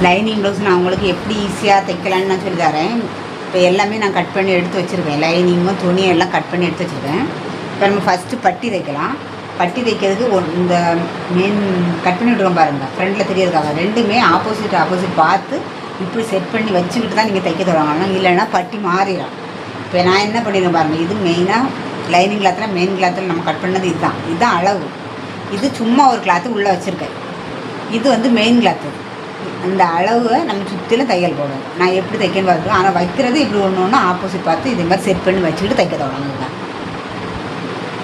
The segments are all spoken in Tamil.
லைனிங் ப்ளவுஸ் நான் உங்களுக்கு எப்படி ஈஸியாக தைக்கலான்னு நான் சொல்லி தரேன். இப்போ எல்லாமே நான் கட் பண்ணி எடுத்து வச்சுருக்கேன். லைனிங்கும் துணியும் எல்லாம் கட் பண்ணி எடுத்து வச்சுருக்கேன். இப்போ நம்ம ஃபஸ்ட்டு பட்டி தைக்கலாம். பட்டி தைக்கிறதுக்கு இந்த மெயின் கட் பண்ணி விட்டுருக்கோம் பாருங்கள், ஃப்ரண்டில் தெரியறதுக்காக ரெண்டுமே ஆப்போசிட் பார்த்து இப்படி செட் பண்ணி வச்சுக்கிட்டு தான் நீங்கள் தைக்க தொடங்கணும். இல்லைன்னா பட்டி மாறிடும். இப்போ நான் என்ன பண்ணிடுறேன் பாருங்கள், இது மெயினாக லைனிங் கிளாத்தில் மெயின் கிளாத்தில் நம்ம கட் பண்ணது இதுதான் அளவு. இது சும்மா ஒரு கிளாத்து உள்ளே வச்சுருக்கேன். இது வந்து மெயின் கிளாத்து. அந்த அளவை நம்ம சுற்றிலும் தையல் போடணும். நான் எப்படி தைக்கன்னு பார்த்துருக்கேன். ஆனால் வைக்கிறது இப்படி ஒன்று ஆப்போசிட் பார்த்து இதே மாதிரி செட் பண்ணி வச்சுக்கிட்டு தைக்க தொடங்குங்க.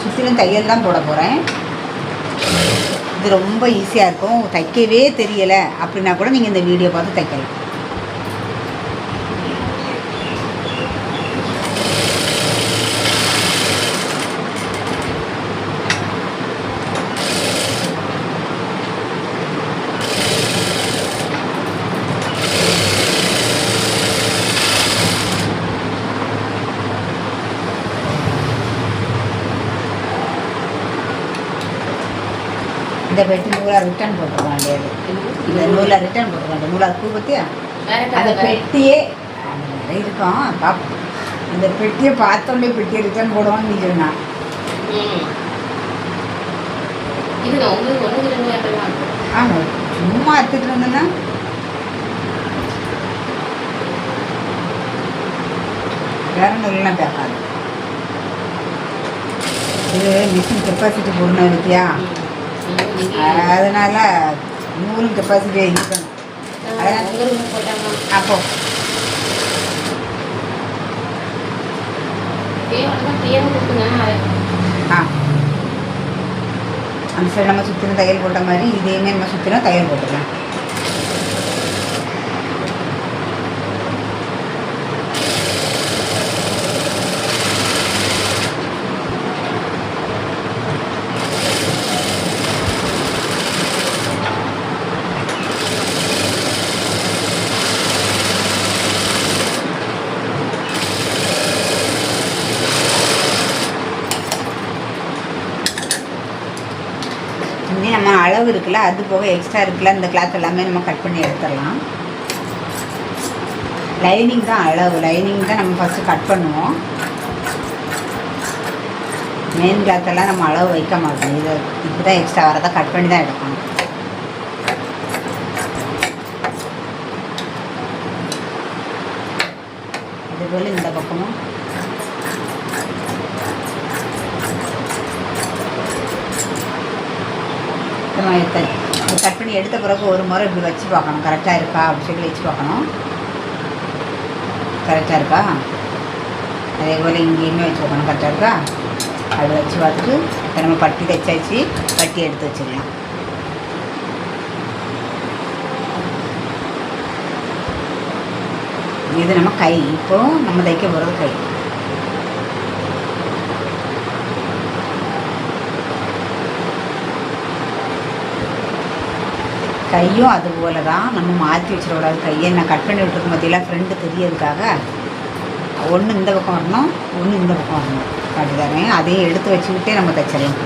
சுற்றிலும் தையல் தான் போட போகிறேன். இது ரொம்ப ஈஸியாக இருக்கும். தைக்கவே தெரியலை அப்படின்னா கூட நீங்கள் இந்த வீடியோ பார்த்து தைக்கலாம். இந்த பெட்டி நூலாக ரிட்டர்ன் போட்டுருக்க வேண்டியது. இந்த நூலாக ரிட்டர்ன் போட்டுருக்க வேண்டிய நூலாக பூ பற்றியா அந்த பெட்டியே இருக்கும். பார்ப்போம். இந்த பெட்டியை பார்த்தோன்னே பெட்டியை ரிட்டர்ன் போடுவோன்னு நீ சொன்னா. ஆமாம், சும்மா எடுத்துட்டு இருந்தேன்னா வேற நூல்லாம் பேக்காது. இது மிஷின் கெப்பாசிட்டி போடணும் இருக்கியா, அதனால நூலும் கெப்பாசிட்டியாக இருக்கணும். அப்போ அந்த சைடு நம்ம சுற்றிலும் தையல் போட்ட மாதிரி இதையுமே நம்ம சுற்றிலும் தையல் போட்டுக்கலாம். நம்ம அளவு இருக்குல்ல, அது போக எக்ஸ்ட்ரா இருக்குல்ல, இந்த கிளாத் எல்லாமே நம்ம கட் பண்ணி எடுத்துடலாம். லைனிங் தான் அளவு, லைனிங் தான் நம்ம ஃபஸ்ட்டு கட் பண்ணுவோம். மெயின் கிளாத்தெல்லாம் நம்ம அளவு வைக்க மாட்டோம். இது இப்படி தான் எக்ஸ்ட்ரா வரதை கட் பண்ணி தான் எடுக்கணும். இதுபோல் இந்த பக்கமும் கட் பண்ணி எடுத்த பிறகு ஒரு முறை இப்படி வச்சு பார்க்கணும், கரெக்டாக இருக்கா அப்படி சொல்லி வச்சு பார்க்கணும். கரெக்டாக இருக்கா, அதே போல் இங்கேயுமே வச்சு பார்க்கணும், கரெக்டாக இருக்கா அப்படி வச்சு பார்த்துட்டு இப்போ நம்ம பட்டி தைச்சாச்சு. பட்டி எடுத்து வச்சுக்கலாம். இது நம்ம கை, இப்போது நம்ம தைக்க போகிறது கை. கையும் அது போல் தான் நம்ம மாற்றி வச்சிடக்கூடாது. கையை நான் கட் பண்ணி விட்டுருக்க மத்தியெல்லாம் ஃப்ரெண்டு தெரியறதுக்காக ஒன்று இந்த பக்கம் வரணும், ஒன்று இந்த பக்கம் வரணும் காட்டி தரேன். அதையும் எடுத்து வச்சுக்கிட்டே நம்ம தைச்சிடலாம்.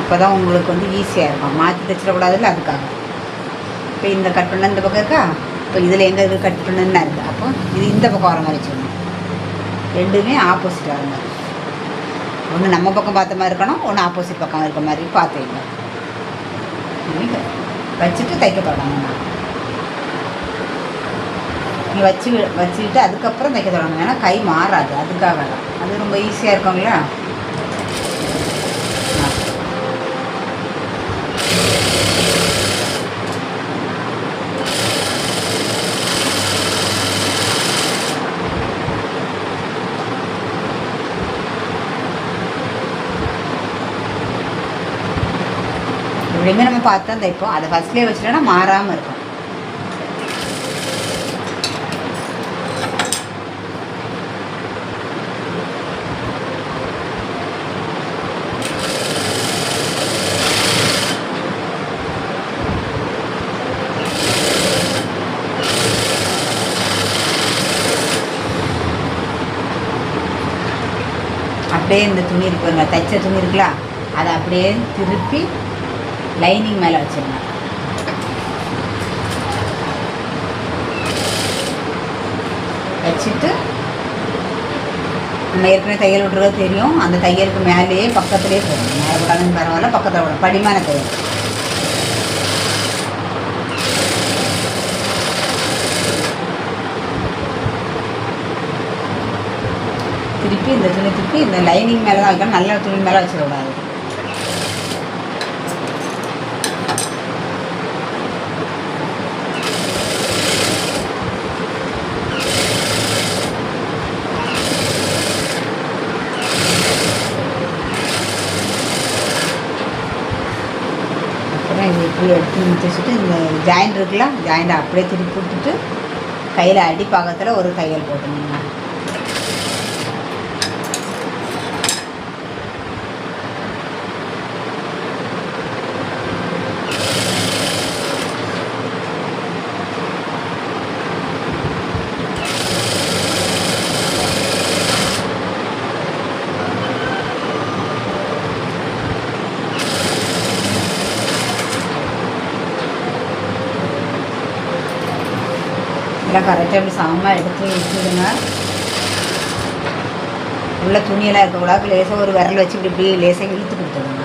அப்போ தான் உங்களுக்கு வந்து ஈஸியாக இருக்கும். மாற்றி தைச்சிடக்கூடாதுல்ல, அதுக்காக. இப்போ இந்த கட் பண்ண இந்த பக்கம் இருக்கா, இப்போ இதில் எங்கே இது கட் பண்ணுன்னா இருக்குது. அப்போ இது இந்த பக்கம் வர மாதிரி வச்சுக்கணும். ரெண்டுமே ஆப்போசிட் வர மாதிரி. ஒன்று நம்ம பக்கம் பார்த்த மாதிரி இருக்கணும், ஒன்று ஆப்போசிட் பக்கம் இருக்க மாதிரி பார்த்து வைக்கணும். வச்சுட்டு தைக்க தொடங்கணும். நீங்கள் வச்சுக்கிட்டு அதுக்கப்புறம் தைக்க தொடங்கணும். ஏன்னா கை மாறாது, அதுக்காக தான். அது ரொம்ப ஈஸியாக இருக்கும் இல்லையா. எப்படியுமே நம்ம பார்த்து தான் தைப்போம். அதை ஃபஸ்ட்லேயே வச்சுட்டோன்னா மாறாமல் இருக்கும். அப்படியே இந்த துணி இருக்குங்க, தைச்ச துணி இருக்குல்ல, அதை அப்படியே திருப்பி லைனிங் மேலே வச்சிருங்க. வச்சுட்டு நம்ம ஏற்கனவே தையல் விட்டுறது தெரியும், அந்த தையலுக்கு மேலேயே பக்கத்துலேயே போடணும். மேலே போட்டாலும் பரவாயில்ல, பக்கத்தில் விட படிமான தையல். திருப்பி இந்த துணி திருப்பி இந்த லைனிங் மேலே தான் வைக்கணும், நல்ல துணி மேலே வச்சிடக்கூடாது. அப்புறம் இது இப்படி எடுத்து முடிச்சுட்டு இந்த ஜாயிண்ட் இருக்குல்ல, ஜாயிண்ட் அப்படியே திருப்பி விட்டுட்டு கையில் அடிப்பாகத்தில் ஒரு தையல் போட்டுருங்க. எல்லாம் கரெக்டாக இப்படி சமமாக எடுத்து வச்சுடுங்க. உள்ள துணியெல்லாம் இருக்கக்கூடாது. லேசாக ஒரு விரல் வச்சு இப்படி லேசாக இழுத்து கொடுத்துடுங்க.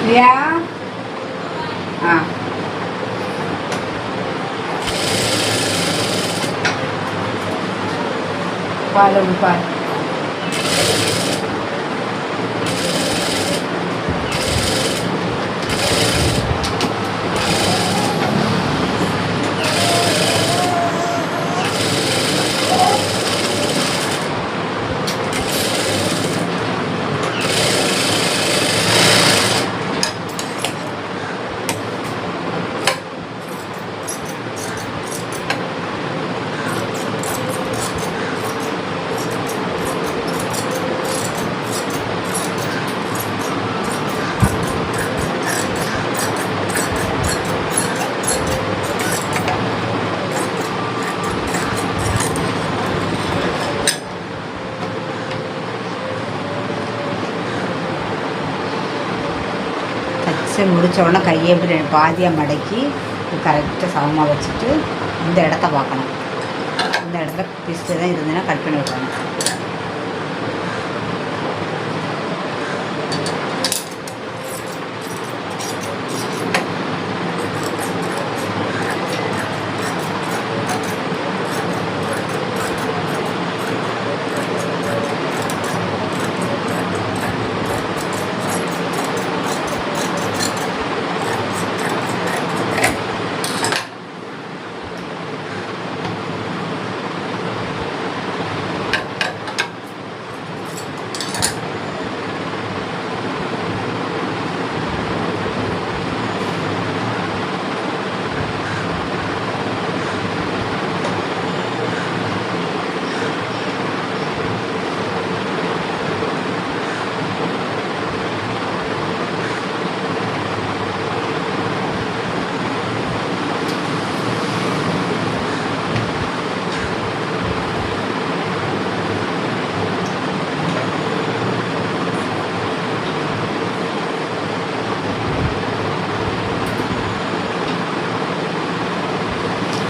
சரியா? பால் பால் தச்சு முடித்த உடனே கையை எப்படி பாதியாக மடக்கி கரெக்டாக சமமாக வச்சுட்டு இந்த இடத்த பார்க்கணும். இந்த இடத்துல பிஸ்டு தான் இருந்ததுன்னா கட் பண்ணி விட்றணும்.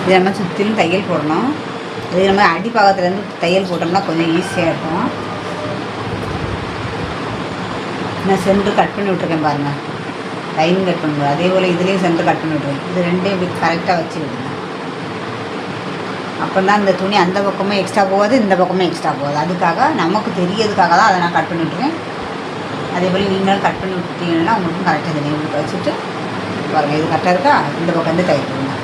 இது நம்ம சுற்றிலும் தையல் போடணும். இது நம்ம அடிப்பாகத்துலேருந்து தையல் போட்டோம்னா கொஞ்சம் ஈஸியாக இருக்கும். நான் சென்டர் கட் பண்ணி விட்ருக்கேன் பாருங்கள், லைன் கட் பண்ணுவோம். அதே போல் இதுலேயும் சென்டர் கட் பண்ணி விட்ருக்கேன். இது ரெண்டையும் இப்படி கரெக்டாக வச்சு விடுங்க. அப்போ தான் இந்த துணி அந்த பக்கமும் எக்ஸ்ட்ரா போகாது, இந்த பக்கமும் எக்ஸ்ட்ரா போகாது. அதுக்காக நமக்கு தெரியறதுக்காக தான் அதை நான் கட் பண்ணி விட்ருக்கேன். அதே போல் நீங்களும் கட் பண்ணி விட்டுட்டீங்கன்னா உங்களுக்கும் கரெக்டாக தெரியும். வச்சுட்டு பாருங்கள், இது கரெக்டாக இருக்கா? இந்த பக்கம் வந்து தைக்கணும்.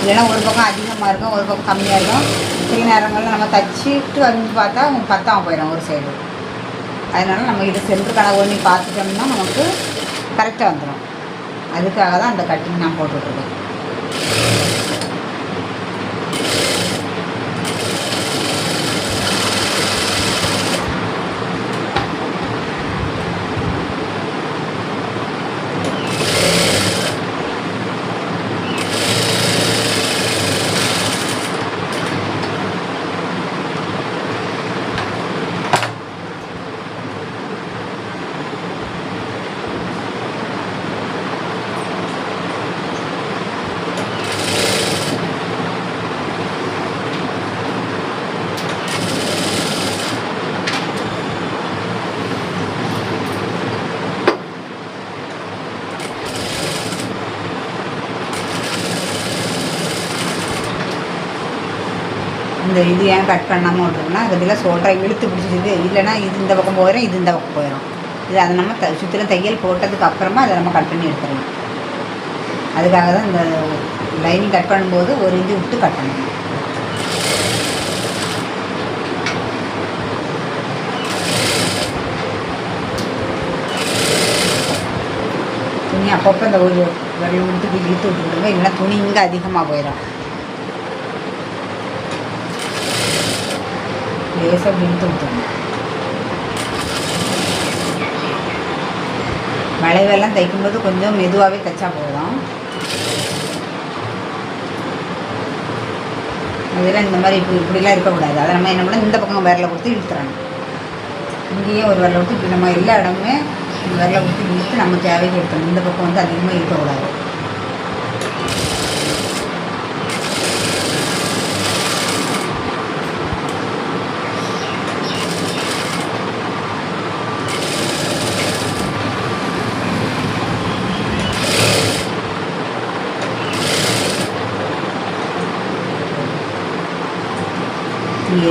இல்லைன்னா ஒரு பக்கம் அதிகமாக இருக்கும், ஒரு பக்கம் கம்மியாக இருக்கும். சில நேரங்களில் நம்ம தைச்சிட்டு வந்து பார்த்தா பத்தாம போயிடும் ஒரு சைடு. அதனால் நம்ம இதை சென்டர் கணக்கு பண்ணி பார்த்துட்டோம்னா நமக்கு கரெக்டாக வந்துடும். அதுக்காக தான் அந்த கட்டிங் நான் போட்டுட்ருக்கேன். இந்த இது ஏன் கட் பண்ணாமல் விட்ருக்குன்னா அதில் சொல்கிற இழுத்து பிடிச்சிது. இல்லைன்னா இது இந்த பக்கம் போயிடும், இது இந்த பக்கம் போயிடும். இது அதை நம்ம சுற்றிலும் தையல் போட்டதுக்கு அப்புறமா அதை நம்ம கட் பண்ணி எடுத்துடலாம். அதுக்காக தான் இந்த லைனிங் கட் பண்ணும்போது ஒரு இது விட்டு கட் பண்ணணும். துணி அப்பப்போ இந்த ஒரு விரல் விட்டு இழுத்து விட்டுருங்க, இல்லைன்னா துணி இங்கே அதிகமாக போயிடும். லேசாக இழுத்து விட்டுருங்க. வளைவெல்லாம் தைக்கும்போது கொஞ்சம் மெதுவாகவே தைச்சா போதும். அதெல்லாம் இந்த மாதிரி இப்படிலாம் இருக்கக்கூடாது. அதை நம்ம என்ன பண்ண இந்த பக்கம் விரலை கொடுத்து இழுத்துறணும். இங்கேயே ஒரு விரலை கொடுத்து இப்படி நம்ம எல்லா இடமுமே விரலை கொடுத்து இழுத்து நம்ம தேவைக்கு எடுக்கணும். இந்த பக்கம் வந்து அதிகமாக இழுக்கக்கூடாது.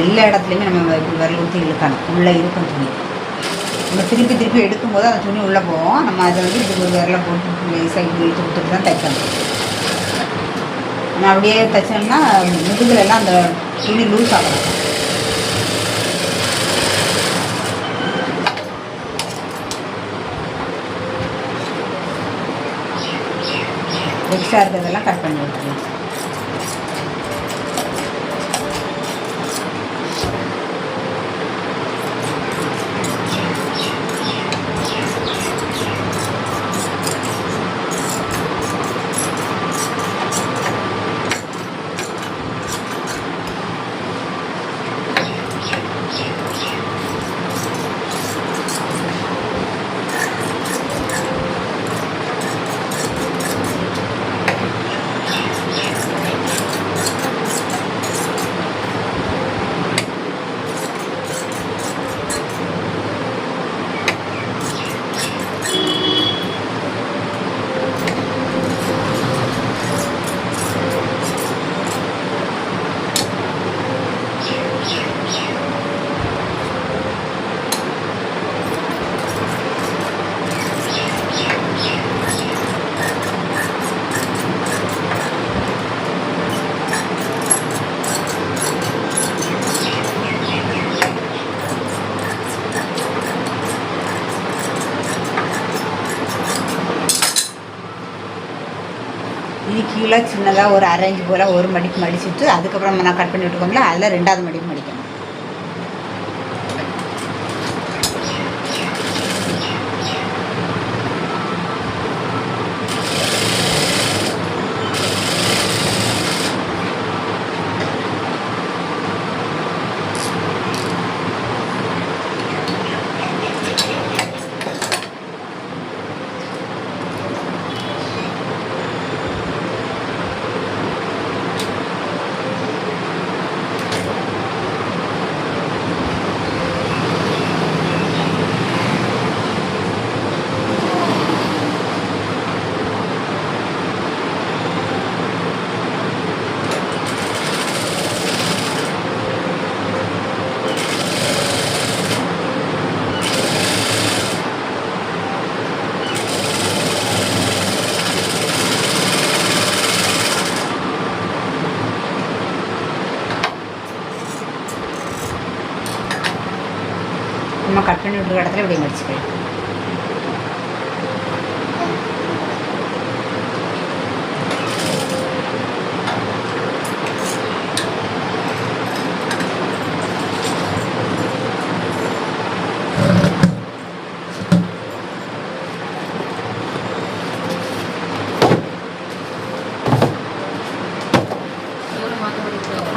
எல்லா இடத்துலையுமே நம்ம விரல் ஊற்றி இழுக்கணும். உள்ளே இருக்கும் துணி நம்ம திருப்பி எடுக்கும்போது அந்த துணி உள்ளே போவோம். நம்ம அதை வந்து இது ஒரு விரலை போட்டு லேசாக இழுத்து கொடுத்துட்டு தான் தைக்கணும். நம்ம அப்படியே தைச்சோம்னா முதுகுலெல்லாம் அந்த துணி லூஸ் ஆகணும். எக்ஸ்ட்ரா இருக்கிறதெல்லாம் கட் பண்ணி விட்டுருலாம். இது கீழே சின்னதாக ஒரு அரேஞ்ச் போல் ஒரு மடிப்பு மடிச்சுட்டு அதுக்கப்புறம் நான் கட் பண்ணி விட்டுக்கோங்களா, அதில் ரெண்டாவது மடிப்பு மடிக்கணும். பண்ணி விட்டுருக்க இடத்துல இப்படி மடிச்சுக்கலாம்.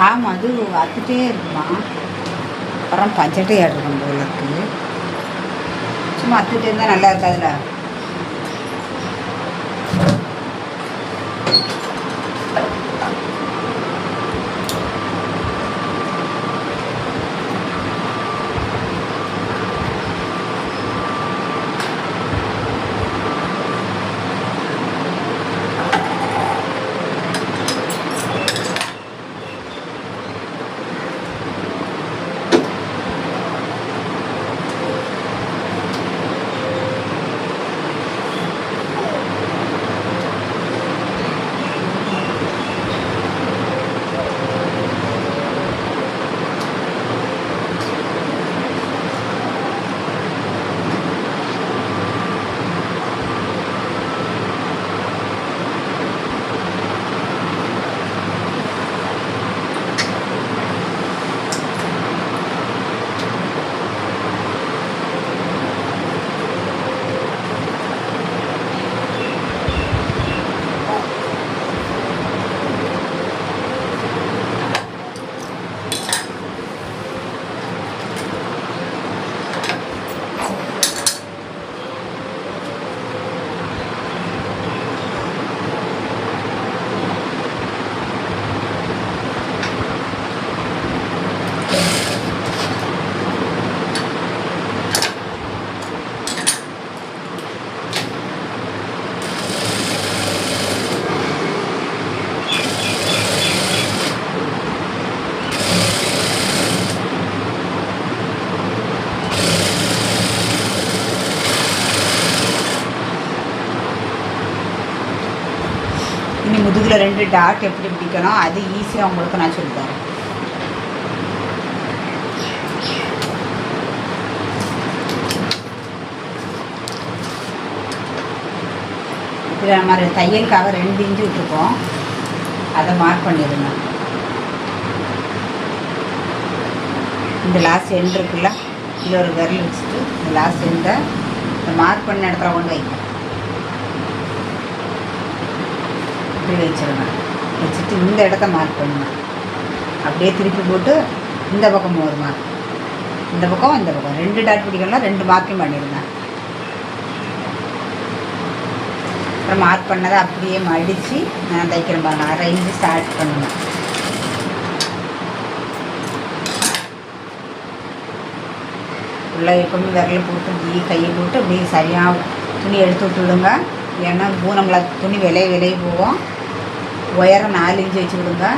ஆமாம், அது அத்துட்டே இருக்குமா. அப்புறம் பஞ்சட்டே ஆடுறோம் போல இருக்கு. சும்மா அத்துட்டே இருந்தால் நல்லா இருக்காதுல்ல. இனி முதுகில் 2 டாட் எப்படி பிடிக்கணும் அது ஈஸியாக உங்களுக்கு நான் சொல்லித்தரேன். இதில் நம்ம தையலுக்காக 2 இன்ச்சு விட்டுருக்கோம், அதை மார்க் பண்ணிடுங்க. இந்த லாஸ்ட் எண்ட் இருக்குல்ல, இதில் ஒரு விரல் வச்சுட்டு இந்த லாஸ்ட் எண்டை இந்த மார்க் பண்ண இடத்துல கொண்டு வைங்க. இப்படி வச்சிருங்க. வச்சுட்டு இந்த இடத்த மார்க் பண்ணுங்க. அப்படியே திருப்பி போட்டு இந்த பக்கம் ஒரு மார்க், இந்த பக்கம் 2 டாட் பிடிக்கலாம். 2 மார்க்கையும் பண்ணிடுங்க. அப்புறம் மார்க் பண்ணதை அப்படியே மடித்து நான் தைக்கிறேன் பாருங்க. 1/2 இன்ச்சு ஸ்டார்ட் பண்ணுங்க. ஃபுல்லாக எப்பவுமே விரலை போட்டு கையை போட்டு அப்படியே சரியாக துணி எடுத்து விட்டுவிடுங்க. ஏன்னா நம்மள துணி விலைய போகும். உயரம் 4 இன்ச்சு வச்சு விடுங்க.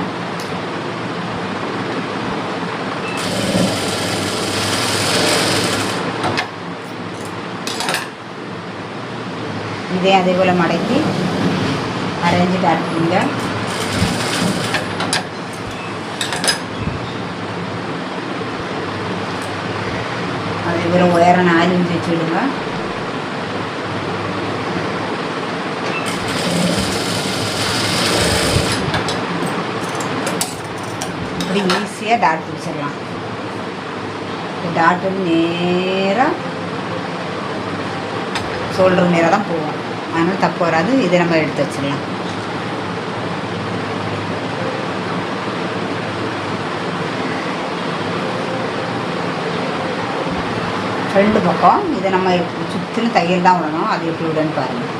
இதே அதே போல் மடக்கி 1/2 இன்ச்சு டாட்டுங்க. அதே போல் உயரம் 4 இன்ச்சு வச்சு விடுங்க. இப்படி ஈஸியாக டாட் பிடிச்சிடலாம். டாட் வந்து நேராக ஷோல்டர் நேராக தான் போவோம், அதனால் தப்பு வராது. இதை நம்ம எடுத்து வச்சிடலாம். ஃப்ரெண்டு பக்கம் இதை நம்ம சுற்றிலும் தையல் தான் விடணும். அது எப்படி விடன்னு பாருங்கள்.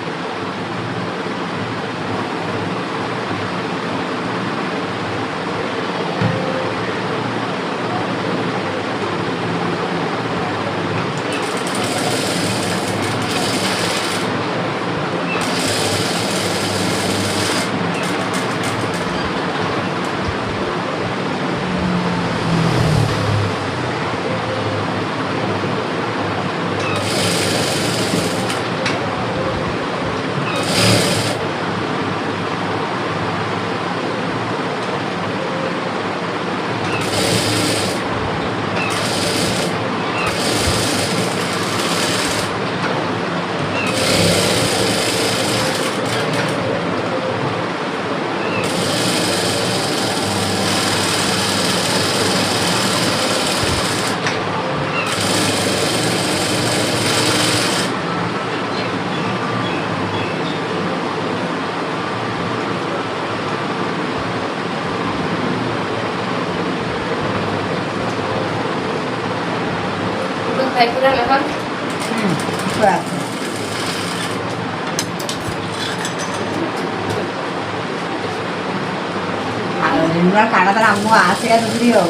2 நாள் கணக்கில் அம்மா ஆசையாக இருக்குதியோ.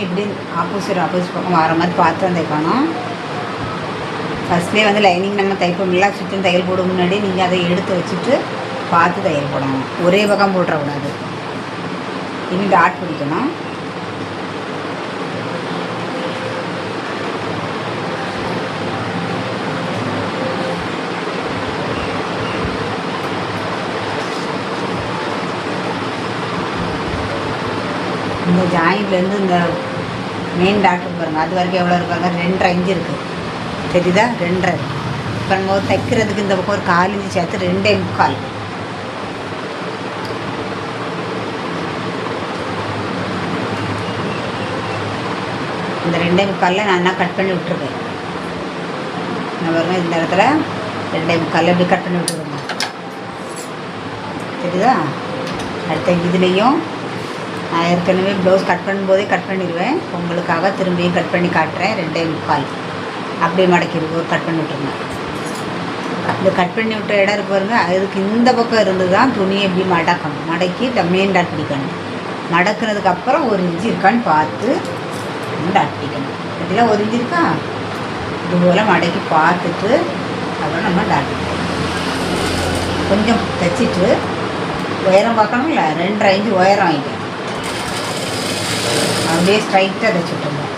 இப்படி ஆப்போசிட் பக்கம் வர மாதிரி பார்த்து தான் தைக்கணும். ஃபஸ்ட்லேயே வந்து லைனிங் நம்ம தைப்போம்ல, சுற்றி தையல் போட முன்னாடி நீங்கள் அதை எடுத்து வச்சுட்டு பார்த்து தையல் போடணும். ஒரே பக்கம் போட்டுறக்கூடாது. இனி டாட் பிடிக்கணும். இந்த ஜாயிண்ட்லேருந்து இந்த மெயின் டாக்டர் பாருங்கள், அது வரைக்கும் எவ்வளோ இருப்பாங்க, 2.5 இன்ச்சு இருக்குது. தெரியுதா? 2.5. இப்போ நம்ம தைக்கிறதுக்கு இந்த பக்கம் ஒரு 4 இன்ச்சு சேர்த்து 2.25. இந்த 2.25 நான் என்ன கட் பண்ணி விட்டுருக்கேன். நான் பாருங்கள், இந்த இடத்துல 2.25 எப்படி கட் பண்ணி விட்டுருக்கேன். தெரியுதா? அடுத்த இதுலேயும் நான் ஏற்கனவே ப்ளவுஸ் கட் பண்ணும்போதே கட் பண்ணிடுவேன். உங்களுக்காக திரும்பியும் கட் பண்ணி காட்டுறேன். 2.25 அப்படியே மடக்கிடுவோம். ஒரு கட் பண்ணி விட்டுருங்க. இந்த கட் பண்ணி விட்ட இடம் இருக்கு பாருங்க, அதுக்கு இந்த பக்கம் இருந்து தான் துணியை எப்படி மடக்கணும். மடக்கி மெயின் டாட் பிடிக்கணும். மடக்குனதுக்கப்புறம் 1 இன்ச்சு இருக்கான்னு பார்த்து டாட் பிடிக்கணும். இதெல்லாம் 1 இன்ச்சு இருக்கா, இதுபோல் மடக்கி பார்த்துட்டு அப்புறம் நம்ம டாட் கொஞ்சம் தைச்சிட்டு உயரம் பார்க்கணும்ல, 2.5 இன்ச்சு உயரம் ஆகிட்டேன். அப்படியே ஸ்ட்ரைட்டாக தைச்சி விட்டுருந்தோம்.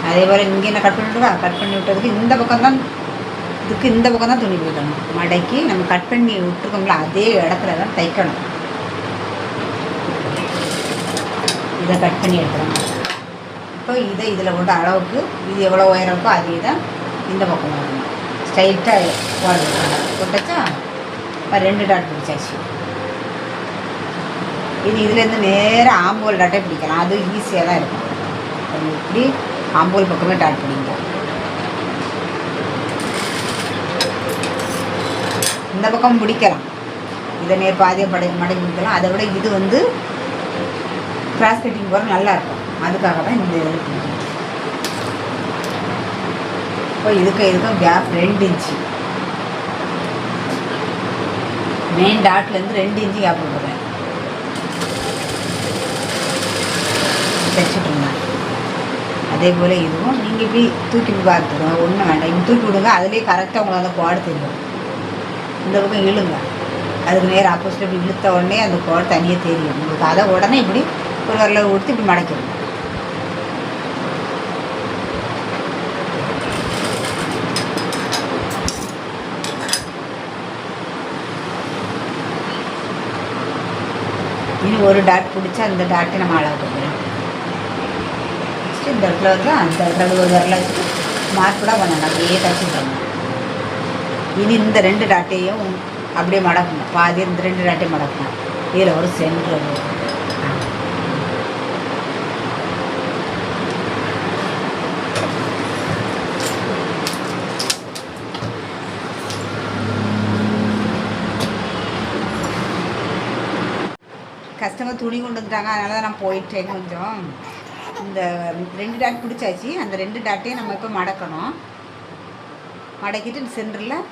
அதே போல் இங்கே என்ன கட் பண்ணிவிட்டுதா, கட் பண்ணி விட்டதுக்கு இந்த பக்கம் தான், இதுக்கு இந்த பக்கம் தான் துணி பிடிக்கணும். மடக்கி நம்ம கட் பண்ணி விட்டுருக்கோம்ல, அதே இடத்துல தான் தைக்கணும். இதை கட் பண்ணி எடுக்கணும். இப்போ இதை இதில் போட்ட அளவுக்கு இது எவ்வளோ உயரம் இருக்கோ அதே தான் இந்த பக்கம் வரணும். ஸ்ட்ரைட்டாக போட்டாச்சா. இப்போ 2 டாட் பிடிச்சாச்சு. இது இதுலேருந்து நேராக ஆம்போல் டாட்டே பிடிக்கலாம். அது ஈஸியாக தான் இருக்கும். இப்படி ஆம்போல் பக்கமே டாட் பிடிங்க. இந்த பக்கம் பிடிக்கலாம். இதை நேர் பாதியை மடக்கி பிடிக்கலாம். அதை விட இது வந்து கிராஸ் கட்டிங் போகிற நல்லாயிருக்கும். அதுக்காக தான் இந்த இது பிடிக்கும். இப்போ இதுக்கும் கேப் 2 இன்ச்சு. மெயின் டாட்லேருந்து 2 இன்ச்சு கேப் விடுறேன். தைச்சிட்ருங்க. அதே போல் இதுவும் நீங்கள் இப்படி தூக்கி பார்த்துக்கோங்க. ஒன்றும் வேண்டாம், இங்கே தூக்கி விடுங்க. அதுலேயே கரெக்டாக உங்களுக்கு அந்த கோடு தெரியும். இந்த பக்கம் இழுங்க. அதுக்கு நேரம் ஆப்போசிட் இப்படி இழுத்த உடனே அந்த கோடு தனியாக தெரியும் உங்களுக்கு. அதை உடனே இப்படி ஒரு வரல கொடுத்து இப்படி மடக்கிடும். ஒரு டாட் பிடிச்சி அந்த டாட்டை நம்ம அளவு கொடுக்கலாம். நெக்ஸ்ட்டு இந்த இடத்துல வந்து அந்த இடத்துல ஒரு வரல வச்சுட்டு மார்க்கடாக பண்ணணும். அப்படியே தச்சு பண்ணணும். இனி இந்த 2 டாட்டையும் அப்படியே மடக்கணும். பாதி இந்த 2 டாட்டையும் மடக்கணும். இதில் ஒரு சென்டர் வரும். கஸ்டமர் துணி கொண்டு வந்துட்டாங்க, அதனால தான் நான் போயிட்டேன். கொஞ்சம் இந்த 2 டாட் பிடிச்சாச்சு. அந்த 2 டாட்டையும் நம்ம இப்போ மடக்கணும். மடக்கிட்டு சென்டரில்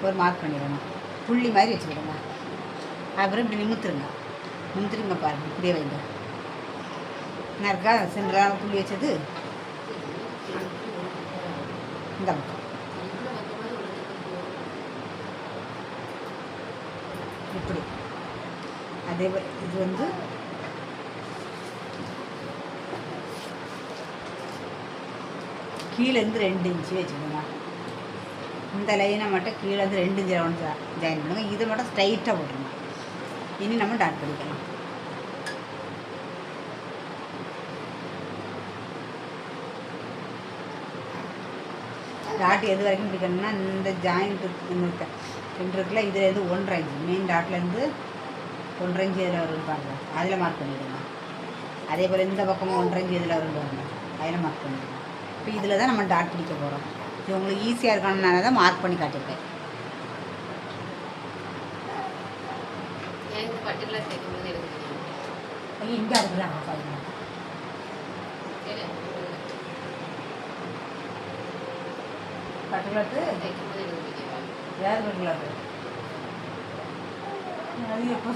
ஒரு மார்க் பண்ணிடணும். புள்ளி மாதிரி வச்சுக்கிடுங்க. அப்புறம் இப்படி நிமித்துருங்க பாருங்கள். இப்படியே வைங்க. என்ன இருக்கா சென்டரான புள்ளி வச்சது இந்த பக்கம். இப்படி அதே இது வந்து கீழேருந்து 2 இன்ச்சு வச்சுக்கோங்க. இந்த லைனை மட்டும் கீழேருந்து 2 இன்ச்சு ரவுண்ட் ஜாயின் பண்ணுங்கள். இதை மட்டும் ஸ்ட்ரைட்டாக போட்டுருங்க. இனி நம்ம டாட் பண்ணிக்கலாம். டாட் எது வரைக்கும் பிடிக்கணும்னா இந்த ஜாயிண்ட்டு இந்த இருக்குல்ல, இதுலேருந்து 1.5 இன்ச்சு மெயின் டாட்லேருந்து 1.5 இன்ச்சு இதில் வரும் பாருங்க. அதில் மார்க் பண்ணிவிடுங்க. அதே போல் இந்த பக்கமும் 1.5 இன்ச்சு இதில் வரும் பாருங்க. அதில் மார்க் பண்ணிவிடுங்க. இப்போ இதில் தான் நம்ம டாட் பிடிக்க போகிறோம். இது உங்களுக்கு ஈஸியாக இருக்கணும்னால தான் மார்க் பண்ணி காட்டியிருக்கேன். இங்கே இருக்குல்ல பட்டுக்ளாத்து யார் பட்டுக்ளாத்து அது எப்போ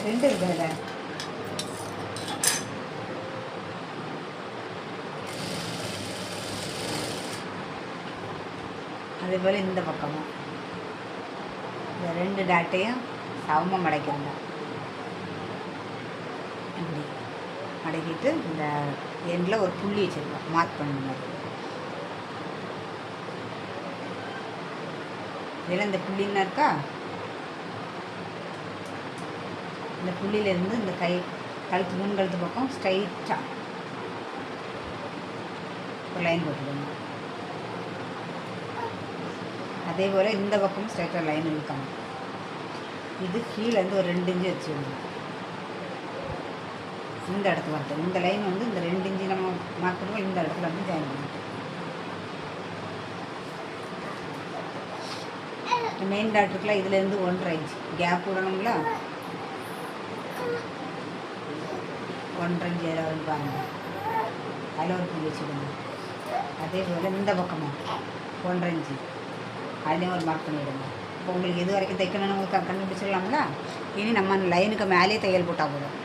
ரெண்டு இருக்குல்ல. அதே போல் இந்த பக்கமும் இந்த 2 டாட்டையும் சமமாக மடக்கிருங்க. இப்படி மடக்கிட்டு இந்த எண்டில் ஒரு புள்ளி வச்சுருக்கோம். மார்க் பண்ணுங்க. இதில் இந்த புள்ளின்னா இருக்கா, இந்த புள்ளியிலேருந்து இந்த கழுத்து முன்கழுத்து பக்கம் ஸ்ட்ரைட்டாக ஒரு லைன் போட்டுக்கோங்க. அதே போல் இந்த பக்கம் ஸ்ட்ரைட்டாக லைன் இழுக்கணும். இது கீழேருந்து ஒரு 2 இன்ச்சு வச்சுக்கணும். இந்த இடத்துல வந்து இந்த லைன் வந்து இந்த 2 இன்ச்சு நம்ம மார்க் பண்ணுவோம். இந்த இடத்துல வந்து ஜாயின் பண்ணுவோம். மெயின் டாட் இருக்குல்ல, இதுலேருந்து 1.5 இன்ச்சு கேப் விடணும்ல. 1.5 இன்ச்சு எதாவது வந்து பாருங்கள். அதில் ஒரு புள்ளி வச்சுக்கணும். அதே போல் இந்த பக்கமும் 1.5 இன்ச்சு அதுலேயும் ஒரு மார்க் பண்ணிவிடுங்க. இப்போ உங்களுக்கு எது வரைக்கும் தைக்கணும்னு உங்களுக்கு கண்டுபிடிச்சிடலாம்ல. இனி நம்ம லைனுக்கு மேலேயே தையல் போட்டால் போதும்.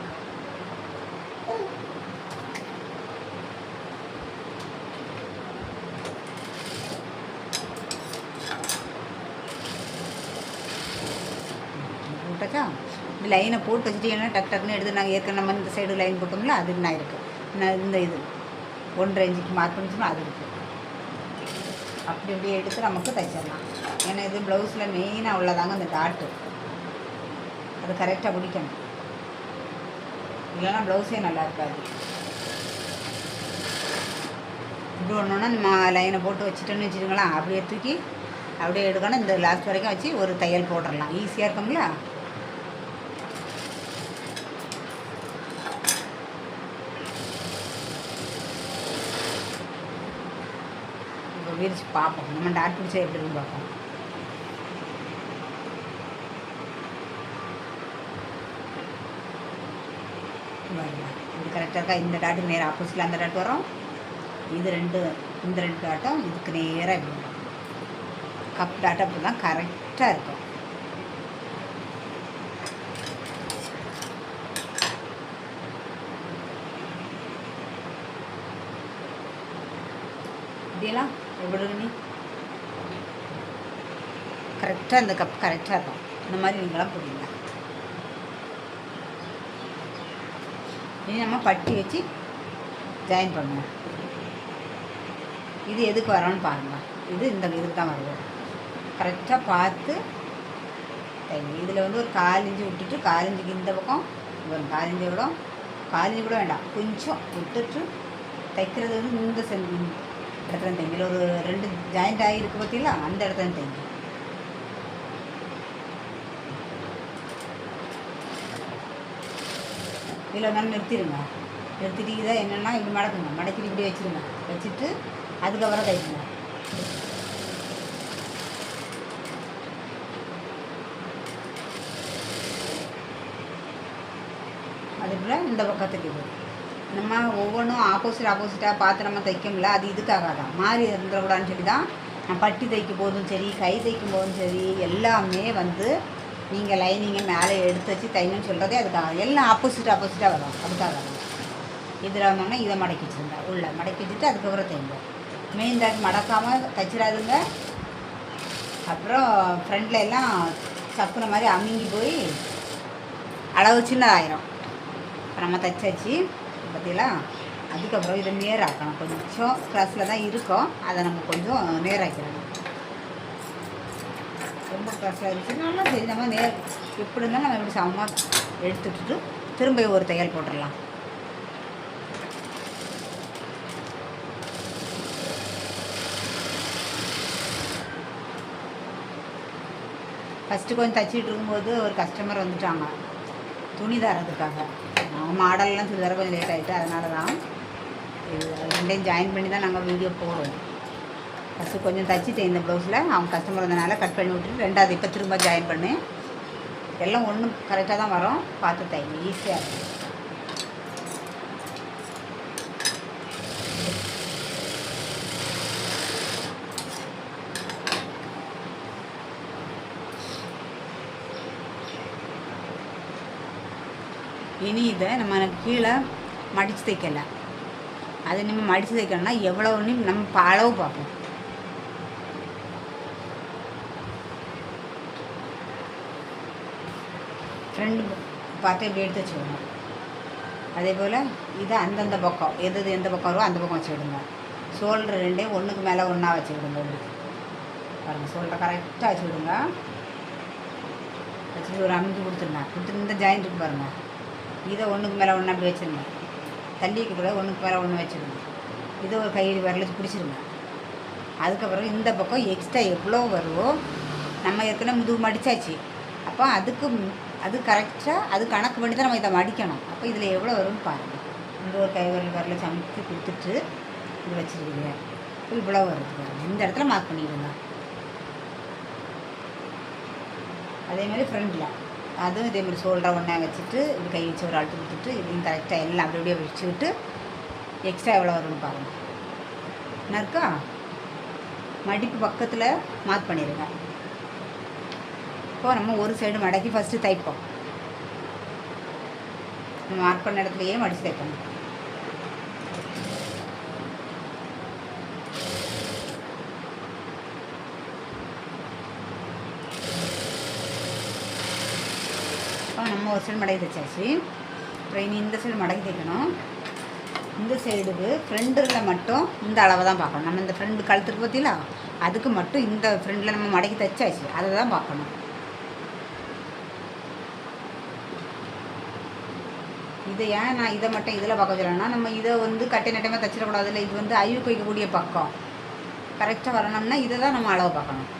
போட்டாச்சா? இந்த லைனை போட்டு வச்சுட்டீங்கன்னா டக் டக்குன்னு எடுத்து நாங்கள் ஏற்கனவே நம்ம இந்த சைடு லைன் போட்டோம்ல, அது என்ன இருக்குது. நான் இந்த இது 1.5 இன்ச்சுக்கு மார்க் பண்ணிச்சோம்னா அது இருக்குது. அப்படி இப்படியே எடுத்து நமக்கு தைச்சிடலாம். ஏன்னா இது ப்ளவுஸில் மெயினாக உள்ளதாங்க அந்த டாட்டு. அது கரெக்டாக பிடிக்கணும், இல்லைன்னா ப்ளவுஸே நல்லா இருக்காது. இப்படி ஒன்றுன்னா நம்ம லைனை போட்டு வச்சுட்டோன்னு வச்சுருங்களா, அப்படியே தூக்கி அப்படியே எடுக்கணும். இந்த லாஸ்ட் வரைக்கும் வச்சு ஒரு தையல் போட்டுடலாம். ஈஸியாக இருக்குங்களா? இப்போ விரிச்சு பார்ப்போம். நம்ம டாட் பிடிச்சா எப்படி இருக்குன்னு பார்ப்போம். இது கரெக்டாக இருக்கா? இந்த டாட்டுக்கு நேராக ஆப்போசிட்டில் அந்த டாட் வரும். இது இந்த 2 டாட்டும் இதுக்கு நேராக இப்படி வரும். கப் டாட் அப்படி தான் கரெக்டாக இருக்கும். இப்படியெல்லாம் எப்படி நீ கரெக்டாக இந்த கப் கரெக்டாக இருக்கும். இந்த மாதிரி நீங்களாம் புரியுங்க. இனி நம்ம பட்டி வச்சு ஜாயின் பண்ணுவோம். இது எதுக்கு வரோன்னு பாருங்கள். இது இந்த இதுக்கு தான் வருவோம். கரெக்டாக பார்த்து தைங்க. இதில் வந்து ஒரு 1/4 இன்ச்சு விட்டுட்டு 1/4 இன்ச்சுக்கு இந்த பக்கம் ஒரு 1/4 இன்ச்சு கூட 1/4 இன்ச்சு கூட வேண்டாம், கொஞ்சம் விட்டுட்டு தைக்கிறது வந்து இந்த இடத்துல தைங்க. இதில் ஒரு 2 ஜாயிண்ட் ஆகிருக்கு பார்த்தீங்களா, அந்த இடத்துல தைங்க. இதில் வந்து நிறுத்திடுங்க. நிறுத்திட்டு இதை என்னென்னா இப்படி மடக்குங்க, மடக்கிட்டு இப்படி வச்சுருங்க. வச்சுட்டு அதுக்கப்புறம் தைக்குங்க. அதுக்குள்ளே இந்த பக்கத்துக்கு இது நம்ம ஒவ்வொன்றும் ஆப்போசிட்டாக பார்த்து நம்ம தைக்கும்ல, அது இதுக்காக தான் மாறி இருந்துடக்கூடாதுன்னு சொல்லி தான் நான் பட்டி தைக்கும் போதும் சரி, கை தைக்கும் போதும் சரி, எல்லாமே வந்து நீங்கள் லைனிங்கை மேலே எடுத்து வச்சு தைங்கன்னு சொல்கிறதே அதுக்காக. எல்லாம் ஆப்போசிட்டாக வரும், அதுக்காக தான். இதில் வந்தோம்னா இதை மடக்கி வச்சுருங்க, உள்ளே மடக்கி வச்சுட்டு அதுக்கப்புறம் தைங்க. Main dot மடக்காமல் தைச்சிடாதுங்க. அப்புறம் ஃப்ரண்டில் எல்லாம் சப்புன மாதிரி அமுங்கி போய் அளவு சின்னதாயிரும். இப்போ நம்ம தைச்சாச்சு பார்த்தீங்களா. அதுக்கப்புறம் இதை நேராக்கணும். கொஞ்சம் க்ளாஸில் தான் இருக்கும், அதை நம்ம கொஞ்சம் நேராக்கிறோம். ரொம்ப க்ளாஸில் இருந்துச்சுன்னா சரி, நம்ம எப்படி இருந்தாலும் நம்ம எப்படி சமமாக எடுத்துட்டு திரும்ப ஒரு தையல் போட்டுடலாம். ஃபஸ்ட்டு கொஞ்சம் தைச்சிட்டு இருக்கும்போது ஒரு கஸ்டமர் வந்துட்டாங்க துணி தரதுக்காக. அவங்க மாடல்லாம் சுடிதார கொஞ்சம் லேட் ஆகிட்டு, அதனால தான் இது ரெண்டையும் ஜாயின் பண்ணி தான் நாங்கள் வீடியோ போடுவோம். ஃபஸ்ட்டு கொஞ்சம் தைச்சிட்டேன் இந்த ப்ளவுஸில், அவங்க கஸ்டமர் வந்தனால கட் பண்ணி விட்டுட்டு ரெண்டாவது இப்போ திரும்ப ஜாயின் பண்ணி எல்லாம் ஒன்றும் கரெக்டாக தான் வரும். பார்த்து தைங்க, ஈஸியாக இருக்கும். இனி இதை நம்ம கீழே மடித்து தைக்கல, அதை நம்ம மடித்து தைக்கணும்னா எவ்வளோன்னு நம்ம அளவு பார்ப்போம். ஃப்ரெண்டு பார்த்து இப்படி எடுத்து வச்சுக்கணும். அதே போல் இதை அந்தந்த பக்கம் எந்த பக்கம் வருவோ அந்த பக்கம் வச்சு விடுங்க. ஷோல்டர் ரெண்டையும் ஒன்றுக்கு மேலே ஒன்றா வச்சு விடுங்க. பாருங்கள், ஷோல்டரை கரெக்டாக வச்சு விடுங்க. வச்சுட்டு ஒரு அமுக்கி கொடுத்துருங்க. கொடுத்துட்டு இந்த ஜாயிண்ட் இருக்கு பாருங்கள், இதை ஒன்றுக்கு மேலே ஒன்று அப்படி வச்சுருங்க. தள்ளிக்கு கூட ஒன்றுக்கு மேலே ஒன்று வச்சுருங்க. இதை ஒரு கையில் விரல பிடிச்சிருங்க. அதுக்கப்புறம் இந்த பக்கம் எக்ஸ்ட்ரா எவ்வளோ வருவோ, நம்ம ஏற்கனவே முதுகு மடித்தாச்சு, அப்போ அது கரெக்டாக அது கணக்கு பண்ணி தான் நம்ம இதை மடிக்கணும். அப்போ இதில் எவ்வளோ வரும்னு பாருங்கள். இந்த ஒரு கை விரல சமைத்து கொடுத்துட்டு இது வச்சுருக்கீங்க. இப்போ இவ்வளோ வருது பாருங்கள், இந்த இடத்துல மார்க் பண்ணிடுங்க. அதேமாதிரி ஃப்ரண்டில் அதுவும் இதேமாதிரி ஷோல்டரை ஒன்றா வச்சுட்டு இப்படி கை வச்சு ஒரு அழுத்து கொடுத்துட்டு இதையும் கரெக்டாக எல்லாம் அப்படி அப்படியே வச்சுக்கிட்டு எக்ஸ்ட்ரா எவ்வளோ வரும்னு பாருங்கள். என்ன இருக்கா, மடிப்பு பக்கத்தில் மார்க் பண்ணிடுங்க. இப்போது நம்ம ஒரு சைடு மடக்கி ஃபஸ்ட்டு தைப்போம். நம்ம மார்க் பண்ண இடத்துலையே மடித்து தைக்கணும். நம்ம ஒரு சைடு மடக்கி தைச்சாச்சு. அப்புறம் இனி இந்த சைடு மடக்கி தைக்கணும். இந்த சைடுக்கு ஃப்ரெண்டில் மட்டும் இந்த அளவை தான் பார்க்கணும். நம்ம இந்த ஃப்ரெண்டு கழுத்துக்கு பார்த்தீங்களா, அதுக்கு மட்டும் இந்த ஃப்ரெண்டில் நம்ம மடக்கி தைச்சாச்சு, அதை தான் பார்க்கணும். இதை ஏன் நான் இதை மட்டும் இதில் பார்க்க சொல்லணும்னா, நம்ம இதை வந்து கட்டை நட்டமாக தைச்சிடக்கூடாது. இல்லை, இது வந்து அழிவுக்கு வைக்கக்கூடிய பக்கம் கரெக்டாக வரணும்னா இதை தான் நம்ம அளவு பார்க்கணும்.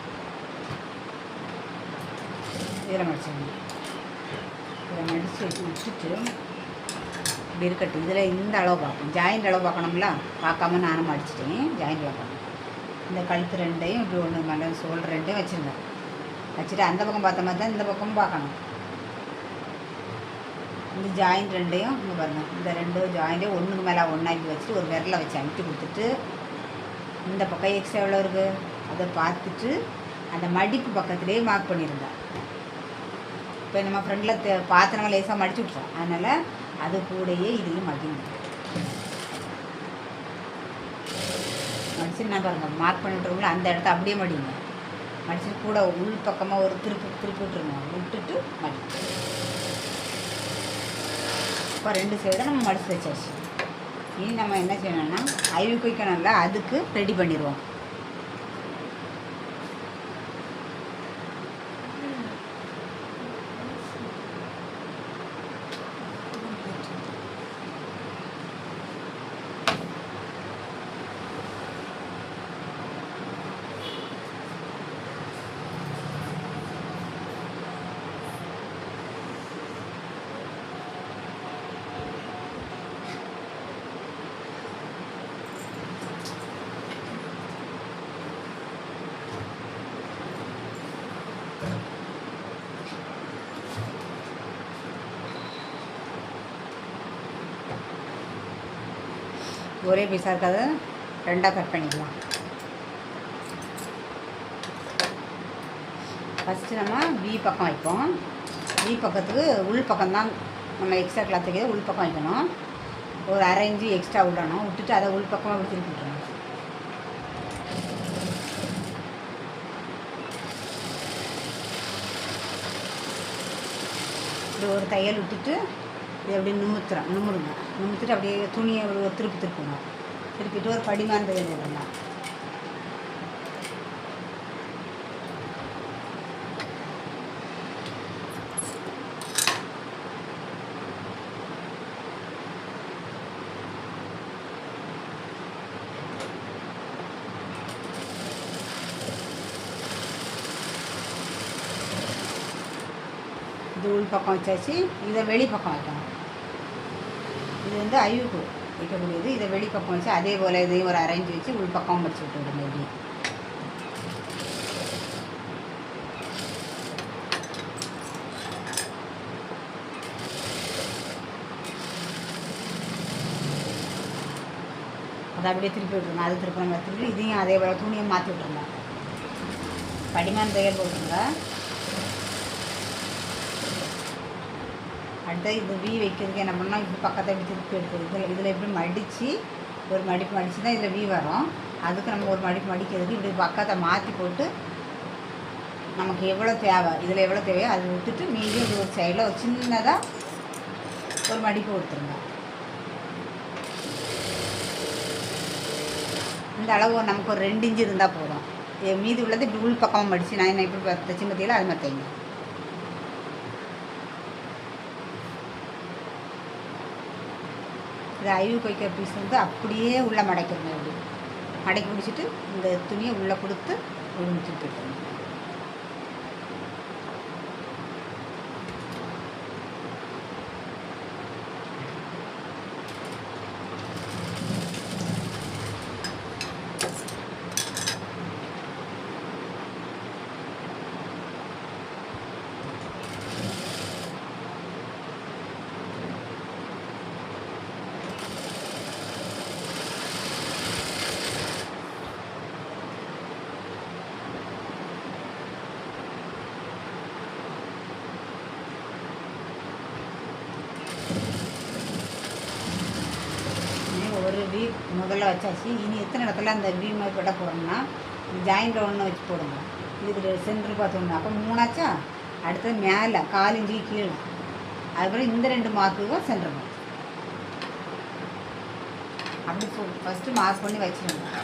இதில் மடிச்சிடணும். இதை மடித்து விட்டுட்டு இப்படி இருக்கட்டும். இதில் இந்த அளவு பார்க்கணும், ஜாயிண்ட் அளவு பார்க்கணும்ல, பார்க்காம நானும் மடிச்சிட்டேன். ஜாயிண்ட் பார்க்கணும். இந்த கழுத்து ரெண்டையும் இப்படி ஒன்று மேலே ஷோல்டர் ரெண்டையும் வச்சுருங்க. வச்சுட்டு அந்த பக்கம் பார்த்த மாதிரி தான் இந்த பக்கமும் பார்க்கணும். இந்த ஜாயிண்ட் ரெண்டையும் இங்கே பாருங்கள், இந்த ரெண்டு ஜாயிண்ட்டையும் ஒன்றுக்கு மேலே ஒன்றாக்கி வச்சுட்டு ஒரு விரலை வச்சு அமுத்தி கொடுத்துட்டு இந்த பக்கம் எக்ஸ்ட்ரா எவ்வளோ இருக்குது அதை பார்த்துட்டு அந்த மடிப்பு பக்கத்துலேயே மார்க் பண்ணிடுங்க. இப்போ நம்ம ஃப்ரெண்டில் பார்த்து நம்ம லேசாக மடிச்சு விட்றோம், அதனால் அது கூடயே இதையும் மடிங்க. மடிச்சு நான் பாருங்கள் மார்க் பண்ணி விட்ருவோம்ல, அந்த இடத்த அப்படியே மடிங்க. மடிச்சுட்டு கூட உள் பக்கமாக ஒரு திருப்பி விட்டுருங்க. விட்டுட்டு மடி. இப்போ ரெண்டு சைடும் நம்ம மடித்து வச்சாச்சு. இனி நம்ம என்ன செய்யணும்னா அழிவுக்கு வைக்கணும்ல, அதுக்கு ரெடி பண்ணிடுவோம். ஒரே பீஸாக இருக்காது, ரெண்டாக கட் பண்ணிக்கலாம். ஃபஸ்ட்டு நம்ம பி பக்கம் வைப்போம். பி பக்கத்துக்கு உள் பக்கம்தான் நம்ம எக்ஸ்ட்ரா கிளாத் வைக்கிறது, உள் பக்கம் வைக்கணும். ஒரு 1/2 இன்ச்சு எக்ஸ்ட்ரா விடணும். விட்டுட்டு அதை உள் பக்கமாக அப்படி திருப்பி விட்டுறணும். இப்படி ஒரு தையல் விட்டுட்டு இது அப்படியே நிமிருங்க. நிமித்துட்டு அப்படியே துணியை ஒரு திருப்பணும். திருப்பிட்டு ஒரு படிமான தையல் விடணும். இது உள் பக்கம் வச்சாச்சு. இதை வெளி பக்கம் வைக்கணும். இது வந்து ஐவுக்கு வைக்கக்கூடியது. இதை வெளி பக்கம் வச்சு அதே போல் இதையும் ஒரு 1/2 இன்ச்சு வச்சு உள் பக்கம் வச்சு விட்டுவிடுங்க. இப்படி அதை அப்படியே திருப்பி விட்டுருங்க. அது திருப்பி திருப்பி இதையும் அதே போல் துணியை மாற்றி விட்ருங்க. படிமான தையல் போட்டுருங்க. அடுத்து இது வி வைக்கிறதுக்கு என்ன பண்ணால் இப்படி பக்கத்தை எப்படி திருப்பி எடுக்கிறது. இதில் எப்படி மடித்து ஒரு மடிப்பு மடித்து தான் இதில் வி வரும். அதுக்கு நம்ம ஒரு மடிப்பு மடிக்கிறதுக்கு இப்படி பக்கத்தை மாற்றி போட்டு நமக்கு எவ்வளோ தேவை, இதில் எவ்வளோ தேவையோ அதை விட்டுட்டு மீண்டும் இது ஒரு சைடில் ஒரு சின்னதாக ஒரு மடிப்பு கொடுத்துருங்க. இந்த அளவு நமக்கு ஒரு 2 இன்ச்சு இருந்தால் போதும். மீதி உள்ளது இப்படி உள் பக்கமாக மடித்து நான் என்ன இப்படி தைச்சி மத்தியில் அது மாதிரி தைங்க. இது ஐவுக்கு வைக்கிற பீஸ் வந்து அப்படியே உள்ளே மடைக்கணும். இப்படி மடக்கி பிடிச்சிட்டு இந்த துணியை உள்ளே கொடுத்து முடிச்சுட்டு போய்க்கணும். ஒரு வி முதல்ல வச்சாச்சு. இனி எத்தனை இடத்துல அந்த வி மாதிரி விட போகிறோம்னா ஜாயிண்டில் ஒன்று வச்சு போடுங்க. இதுக்கு சென்டர் பார்த்து ஒன்று. அப்போ 3 ஆச்சா. அடுத்தது மேலே 4 இன்ச்சு கீழே. அதுக்கப்புறம் இந்த 2 மார்க்குக்கும் சென்டர் மார்க். அப்படி ஃபஸ்ட்டு மார்க் பண்ணி வச்சுருங்க.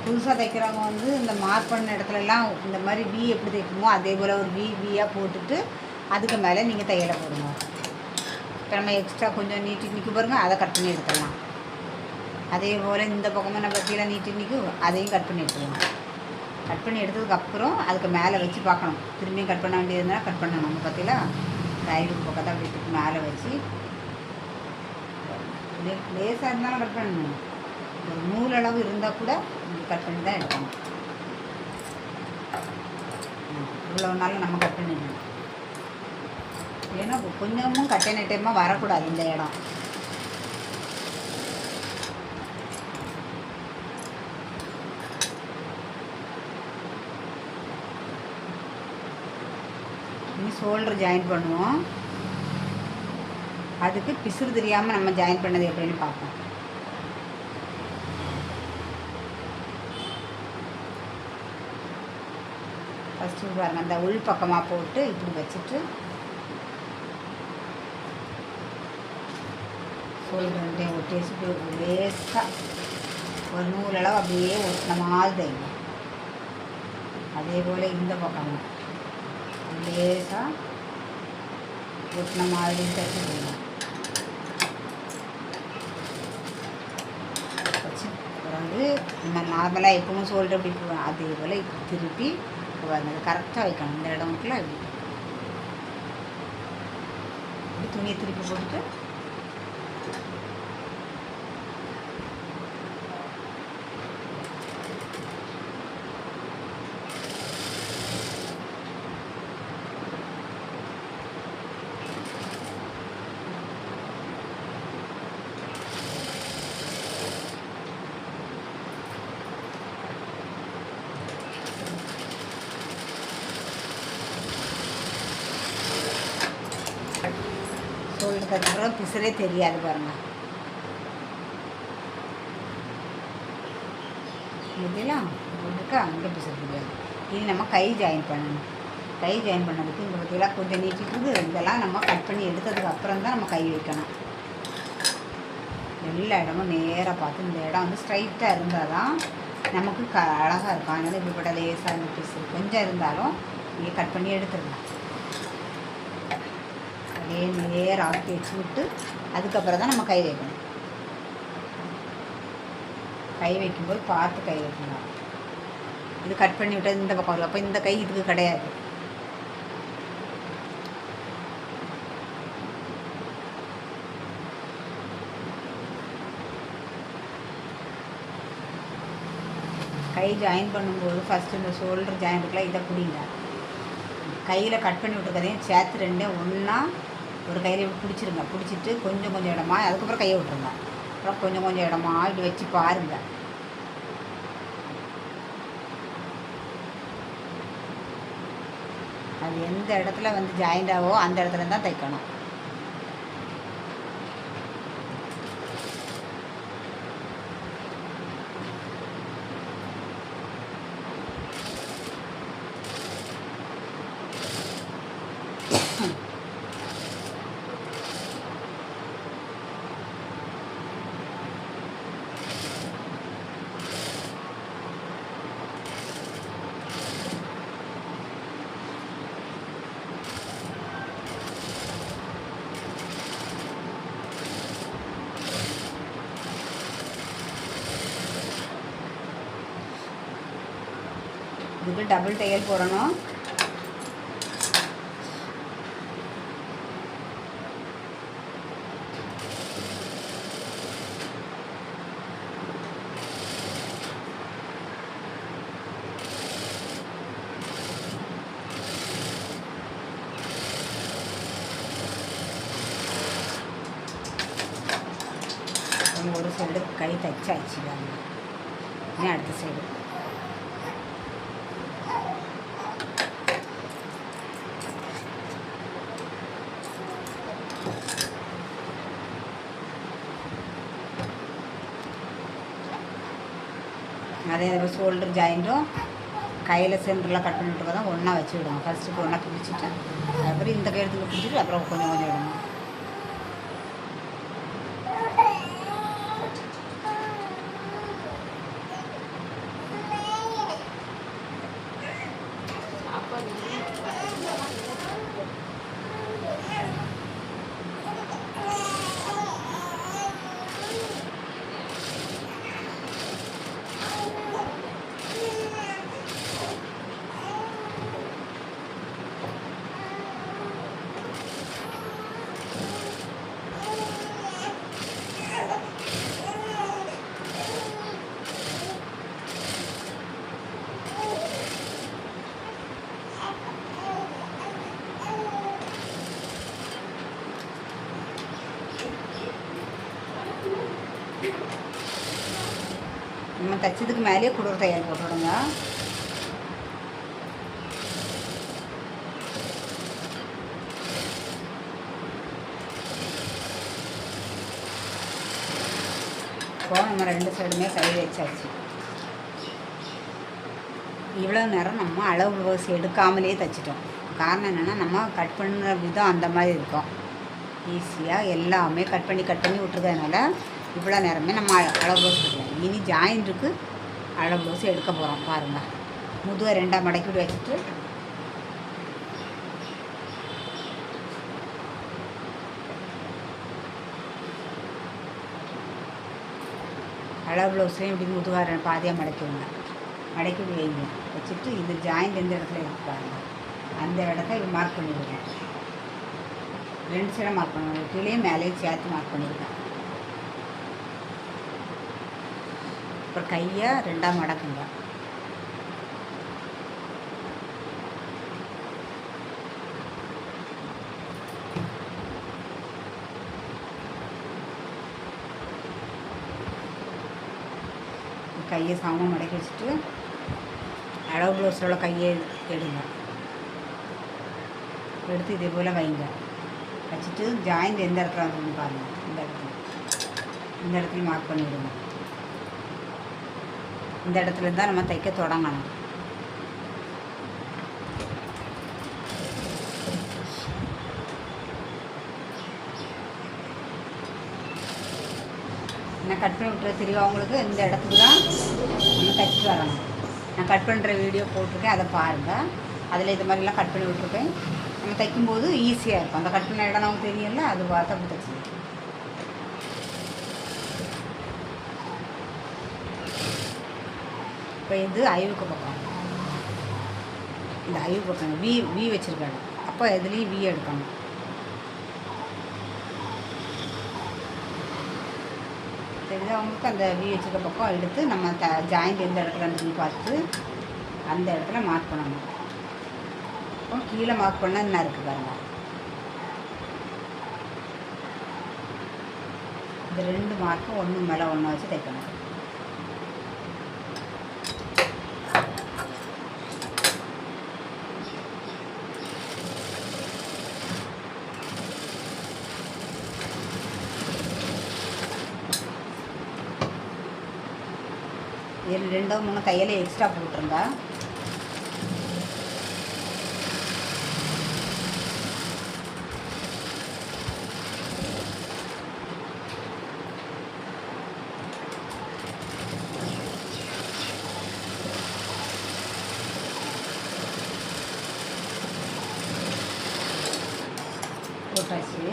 புதுசாக தைக்கிறவங்க வந்து இந்த மார்க் பண்ண இடத்துலலாம் இந்த மாதிரி வி எப்படி தைக்கணுமோ அதே போல் ஒரு வியாக போட்டுட்டு அதுக்கு மேலே நீங்கள் தையலை போடுங்க. இப்போ நம்ம எக்ஸ்ட்ரா கொஞ்சம் நீட்டி நிற்க பாருங்கள், அதை கட் பண்ணி எடுத்துடலாம். அதே போல் இந்த பக்கமாக நம்ம கீழே நீட்டி நிற்கும், அதையும் கட் பண்ணி எடுத்துடலாம். கட் பண்ணி எடுத்ததுக்கப்புறம் அதுக்கு மேலே வச்சு பார்க்கணும். திரும்பியும் கட் பண்ண வேண்டியதுனா கட் பண்ணணும். நம்ம பார்த்தீங்களா டைலுக்கு பக்கத்தை அப்படி மேலே வச்சு லேசாக இருந்தாலும் கட் பண்ணணும். ஒரு நூலளவு இருந்தால் கூட கட் பண்ணி தான் எடுக்கணும். இவ்வளோ நாளும் நம்ம கட் பண்ணிடணும். ஏன்னா கொஞ்சமும் கட்டை நெட்டமாக வரக்கூடாது இந்த இடம். இனி ஷோல்டர் ஜாயின் பண்ணுவோம். அதுக்கு பிசுறு தெரியாமல் நம்ம ஜாயின் பண்ணது எப்படின்னு பார்ப்போம். ஃபஸ்ட்டு பாருங்கள், அந்த உள் பக்கமாக போட்டு இப்படி வச்சுட்டு ஷோல்டர் ஒட்டி வச்சுட்டு லேசாக ஒரு நூலளவு அப்படியே ஒட்டின மாதிரி தைங்க. அதே போல் இந்த பக்கம் லேசாக ஒட்டின மாதிரி தைச்சிடுங்க. வச்சு வந்து நம்ம நார்மலாக எப்பவும் ஷோல்டர் இப்படி போவேன் அதே போல் இப்போ திருப்பி அந்த கரெக்டாக வைக்கணும். இந்த இடம் மட்டும் இப்படி துணியை திருப்பி போட்டுட்டு ஷோல்டருக்கு பிசரே தெரியாது பாருங்கள். இல்லைங்களா இருக்கா அங்கே பிசர் தெரியாது. இது நம்ம கை ஜாயின் பண்ணணும். கை ஜாயின் பண்ணதுக்கு இந்த பற்றியெல்லாம் கொஞ்சம் நீட்டிட்டு இதெல்லாம் நம்ம கட் பண்ணி எடுத்ததுக்கு அப்புறம் தான் நம்ம கை வைக்கணும். எல்லா இடமும் நேராக பார்த்து இந்த இடம் வந்து ஸ்ட்ரைட்டாக இருந்தால் தான் நமக்கு அழகாக இருக்கும். அதனால் இப்படிப்பட்ட லேசாக இந்த பீஸு கொஞ்சம் இருந்தாலும் இங்கே கட் பண்ணி எடுத்துடலாம். அப்படியே நேராக ஆக்கி வச்சு விட்டு அதுக்கப்புறம் தான் நம்ம கை வைக்கணும். கை வைக்கும்போது பார்த்து கை வைக்கணும். இது கட் பண்ணி விட்டால் இந்த பக்கம் வரும். அப்போ இந்த கை இதுக்கு கிடையாது. கை ஜாயின் பண்ணும்போது ஃபஸ்ட்டு இந்த ஷோல்டர் ஜாயின் இருக்குல்ல இதை பிடிங்க. கையில் கட் பண்ணி விட்டுருக்கதையும் சேர்த்து ரெண்டே ஒன்றா ஒரு கையில் இப்படி பிடிச்சிருங்க. பிடிச்சிட்டு கொஞ்சம் கொஞ்சம் இடமா அதுக்கப்புறம் கையை விட்டுருங்க. அப்புறம் கொஞ்சம் கொஞ்சம் இடமா இப்படி வச்சு பாருங்கள். அது எந்த இடத்துல வந்து ஜாயிண்ட் ஆகவோ அந்த இடத்துல தான் தைக்கணும். இதுக்கு டபுள் தையல் போடணும். ஒரு சைடு கை தைச்சாச்சு. அடுத்த சைடு அதே ஷோல்டர் ஜாயிண்ட்டும் கையில் சென்டரில் கட் பண்ணிட்டு தான் ஒன்றா வச்சு விடுவோம். ஃபஸ்ட்டுக்கு ஒன்றா பிடிச்சிட்டு அப்புறம் இந்த கையெழுத்துக்கு பிடிச்சிட்டு அப்புறம் கொஞ்சம் கொஞ்சம் விடுவோம். நம்ம தைச்சதுக்கு மேலேயே குளிர் தையல் போட்டுவிடுங்க. இப்போ நம்ம ரெண்டு சைடுமே கை வச்சாச்சு. இவ்வளோ நேரம் நம்ம அளவு வரிசை எடுக்காமலே தைச்சிட்டோம். காரணம் என்னென்னா நம்ம கட் பண்ணுற விதம் அந்த மாதிரி இருக்கும். ஈஸியாக எல்லாமே கட் பண்ணி விட்டுருக்கறதுனால இவ்வளோ நேரமே நம்ம அளவு ப்ளவுஸ் எடுக்கலாம். இனி ஜாயின்ட்டுக்கு அளவு ப்ளவுஸ் எடுக்க போகிறோம். பாருங்கள், முதுவை 2ஆக மடக்கி விட்டு வச்சுட்டு அளவு ப்ளவுஸ்லேயும் இப்படி முதுகார பாதியாக மடக்கிவிடுங்க. மடக்கி வைங்க. வச்சுட்டு இது ஜாயிண்ட் எந்த இடத்துல எடுத்துப்பாருங்க அந்த இடத்த இப்படி மார்க் பண்ணிவிடுங்க. 2 சைடாக மார்க் பண்ணுவாங்க. கீழே மேலேயும் சேர்த்து மார்க் பண்ணிடுங்க. அப்புறம் கையை 2ஆக மடக்குங்க. கையை சமமாக மடக்கி வச்சுட்டு அளவு ப்ளவுஸோட கையை எடுங்க. எடுத்து இதே போல் வைங்க. வச்சுட்டு ஜாயிண்ட் எந்த இடத்துல வந்து பாருங்கள். இந்த இடத்துல மார்க் பண்ணிவிடுங்க. இந்த இடத்துல இருந்தால் நம்ம தைக்க தொடங்கணும். நான் கட் பண்ணி விட்டுற தெரியும் அவங்களுக்கு. இந்த இடத்துக்கு தான் நம்ம தைச்சிட்டு வரணும். நான் கட் பண்ணுற வீடியோ போட்டிருக்கேன், அதை பாருங்கள். அதில் இது மாதிரிலாம் கட் பண்ணி விட்ருக்கேன். நம்ம தைக்கும்போது ஈஸியாக இருக்கும். அந்த கட் பண்ண இடம் நமக்கு தெரியல, அது பார்த்து அப்படி தைச்சி. இப்போ இது ஐவுக்கு பக்கம். இந்த ஐவு பக்கம் வி வச்சுருக்காங்க. அப்போ இதுலேயும் வி எடுக்கணும். தெரியுது அவங்களுக்கு. அந்த வி வச்சுருக்க பக்கம் எடுத்து நம்ம ஜாயிண்ட் எந்த இடத்துல இருந்து பார்த்து அந்த இடத்துல மார்க் பண்ணணும். அப்புறம் கீழே மார்க் பண்ணால் என்ன இருக்குது பாருங்கள். இந்த 2 மார்க்கும் ஒன்று மேலே ஒன்று வச்சு தைக்கணும். இதில் 2 3 தையல் எக்ஸ்ட்ரா போட்டுருங்க. போட்டாச்சு.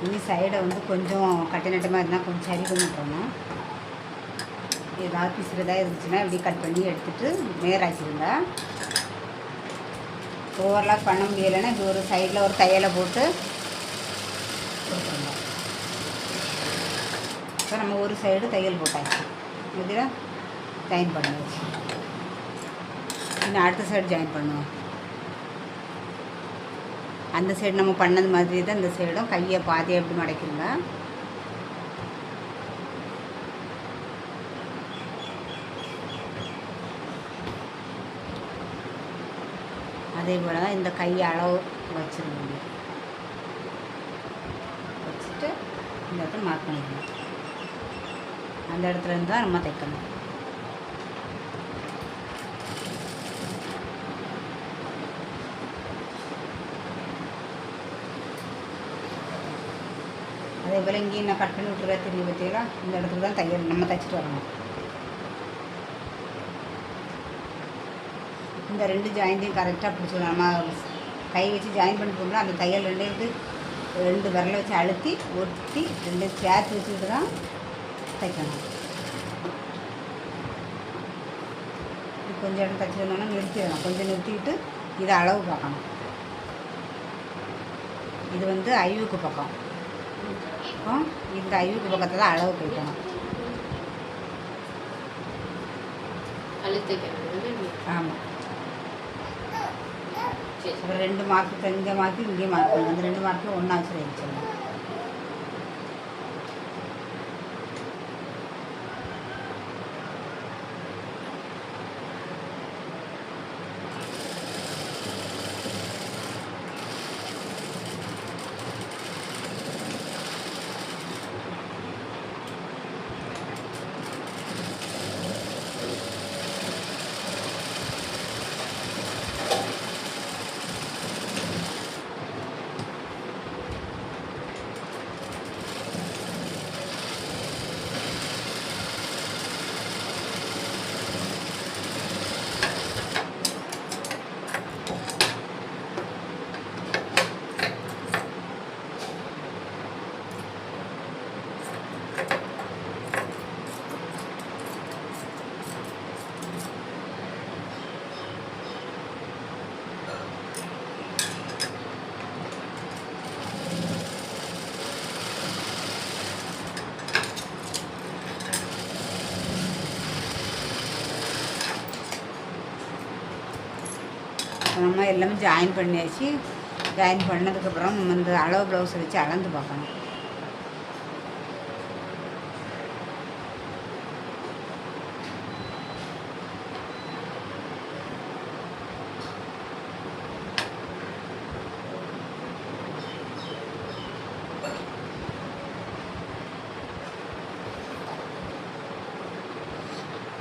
இனி சைடை வந்து கொஞ்சம் கட்டு நட்டமாக இருந்தால் கொஞ்சம் சரி பண்ணி விட்டுறணும். ஏதாவது பிசுறதாக இருந்துச்சுன்னா இப்படி கட் பண்ணி எடுத்துகிட்டு நேராக்கிடுங்க. ஓவர்லாக் பண்ண முடியலைன்னா இப்படி ஒரு சைடில் ஒரு தையலை போட்டு கொடுத்துருங்க. இப்போ நம்ம ஒரு சைடு தையல் போட்டாச்சு. இதில் ஜாயின் பண்ணுவோம். இன்னும் அடுத்த சைடு ஜாயின் பண்ணுவோம். அந்த சைடு நம்ம பண்ணது மாதிரி தான் இந்த சைடும். கையை பாதியாக எப்படி மடக்கிடுங்க. அதே போல் தான் இந்த கை அளவு வச்சுருங்க. வச்சுட்டு இந்த இடத்துல மார்க் பண்ணிக்கணும். அந்த இடத்துல இருந்து தான் நம்ம தைக்கணும். அதே போல் இங்கேயும் நான் கட் பண்ணி விட்டுருக்கேன் தெரியும் பார்த்தீங்களா. இந்த இடத்துல தான் தையல் நம்ம தைச்சிட்டு வரணும். இந்த 2 ஜாயிண்ட்டையும் கரெக்டாக பிடிச்சிடணும். நம்ம கை வச்சு ஜாயின் பண்ணி போகணும். அந்த தையல் 2 விரலை வச்சு அழுத்தி ஒட்டி 2 சேர்த்து வச்சுக்கிட்டு தான் தைக்கணும். கொஞ்சம் இடம் தைச்சிடணும்னா நிறுத்திடணும். கொஞ்சம் நிறுத்திக்கிட்டு இதை அளவு பார்க்கணும். இது வந்து ஐவுக்கு பக்கம். இந்த ஐவுக்கு பக்கத்தில் தான் அளவு போய்க்கணும். ஆமாம். அப்புறம் 2 மார்க்கு இங்கே மார்க்கு இங்கே மார்க் பண்ணணும். அந்த 2 மார்க்கு ஒன்றா வச்சு வச்சிடணும். நம்ம எல்லாமே ஜாயின் பண்ணியாச்சு. ஜாயின் பண்ணதுக்கப்புறம் இந்த அளவு ப்ளவுஸை வச்சு அளந்து பார்க்கணும்.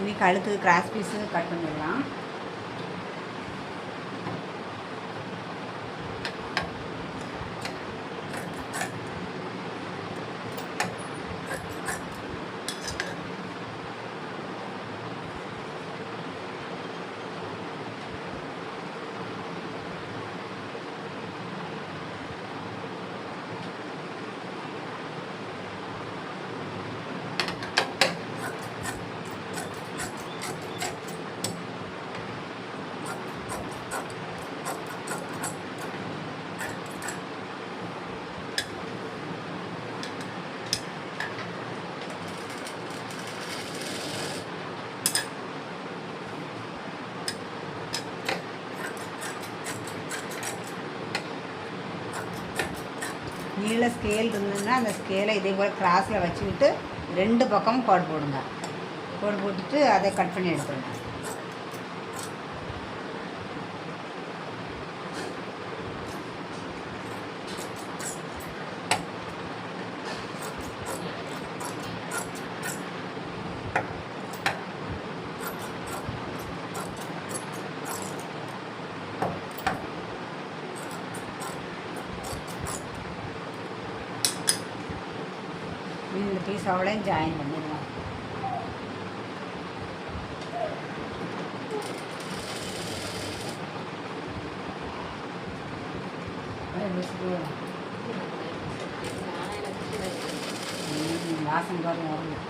இனி கழுத்துக்கு கிராஸ் பீஸு கட் பண்ணிடலாம். நீள ஸ்கேல் இருந்ததுன்னா அந்த ஸ்கேலை இதே போல் கிராஸில் வச்சுக்கிட்டு 2 பக்கமும் கோடு போடுங்க. கோடு போட்டுட்டு அதை கட் பண்ணி எடுத்துருங்க. இந்த பீஸ் அவ்வளோயும் ஜாயின் பண்ணிடலாம். வாசம் பாருங்க வரணும்.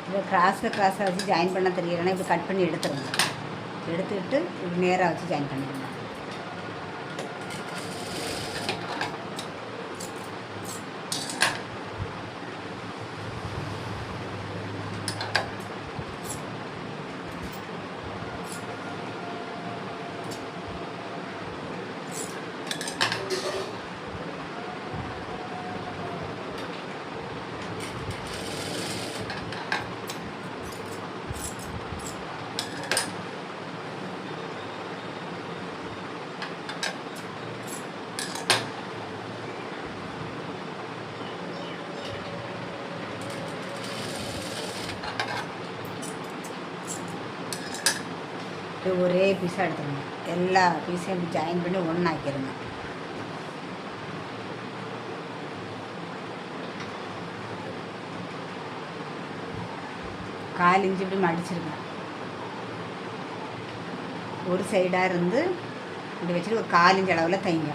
இதை கிராஸாக வச்சு ஜாயின் பண்ண தெரியலன்னா இப்படி கட் பண்ணி எடுத்துருங்க. எடுத்துக்கிட்டு இப்படி நேராக வச்சு ஜாயின் பண்ணிடுங்க. ஒரே பீஸாக எடுத்துருங்க. எல்லா பீஸையும் இப்படி ஜாயின் பண்ணி ஒன்றாக்கிடுங்க. கால் இஞ்சி இப்படி மடிச்சிருங்க. ஒரு சைடாக இருந்து இப்படி வச்சுட்டு ஒரு 4 இன்ச் அளவில் தைங்க.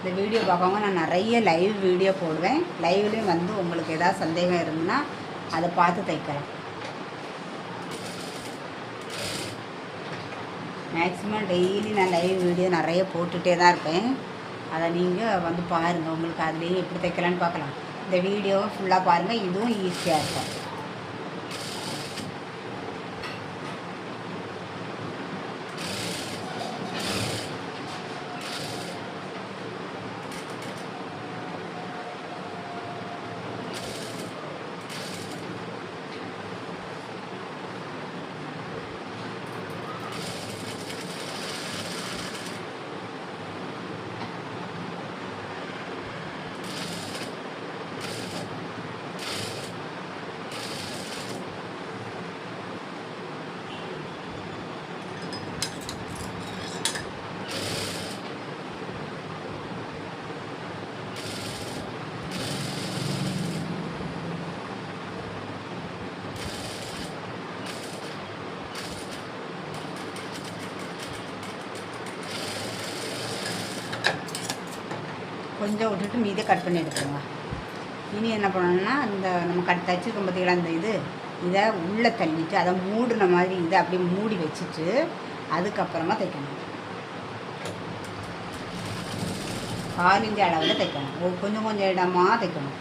இந்த வீடியோ பார்க்கவங்க நான் நிறைய லைவ் வீடியோ போடுவேன். லைவ்லேயும் வந்து உங்களுக்கு ஏதாவது சந்தேகம் இருந்துன்னா அதை பார்த்து தைக்கலாம். மேக்ஸிமம் டெய்லி நான் லைவ் வீடியோ நிறைய போட்டுகிட்டே தான் இருப்பேன். அதை நீங்கள் வந்து பாருங்கள். உங்களுக்கு அதுலேயே எப்படி தைக்கலான்னு பார்க்கலாம். இந்த வீடியோவை ஃபுல்லாக பாருங்கள். இதுவும் ஈஸியாக இருக்கும். கொஞ்சம் விட்டுட்டு மீதே கட் பண்ணி எடுத்துருங்க. இனி என்ன பண்ணணும்னா இந்த நம்ம தைச்சிருக்கோம் பார்த்தீங்களா, இந்த இது இதை உள்ளே தள்ளிட்டு அதை மூடின மாதிரி இதை அப்படியே மூடி வச்சுட்டு அதுக்கப்புறமா தைக்கணும். 1/4 இன்ச் அளவில் தைக்கணும். கொஞ்சம் கொஞ்சம் இடமாக தைக்கணும்.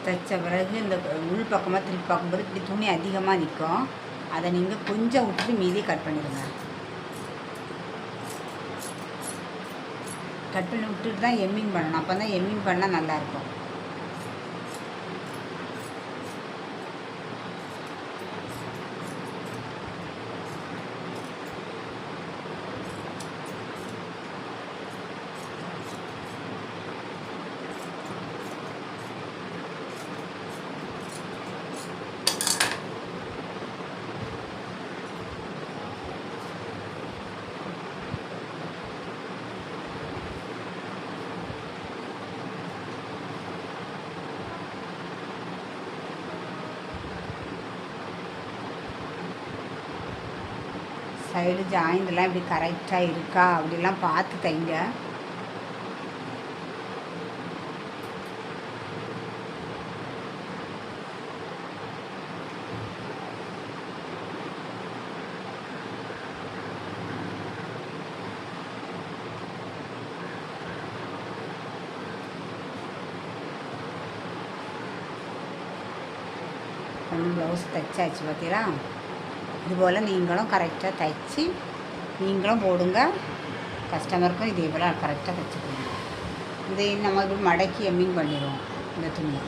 தைச்ச பிறகு இந்த உள் பக்கமாக திருப்பி பார்க்கும்போது இப்படி துணி அதிகமாக நிற்கும். அதை நீங்கள் கொஞ்சம் விட்டுட்டு மீதியை கட் பண்ணிடுங்க. கட் பண்ணி விட்டுட்டு தான் எம்மிங் பண்ணணும். அப்போ தான் எம்மிங் பண்ணால் நல்லாயிருக்கும். சைடு ஜாயிண்டெல்லாம் இப்படி கரெக்டாக இருக்கா அப்படிலாம் பார்த்து தைங்க. ப்ளவுஸ் தைச்சாச்சு பார்த்தீங்களா? இதுபோல் நீங்களும் கரெக்டாக தைச்சி நீங்களும் போடுங்க. கஸ்டமருக்கும் இதே போல் கரெக்டாக தைச்சி கொடுங்க. இதை நம்ம இப்படி மடக்கி எம்மிங் பண்ணிடுவோம் இந்த துணியை.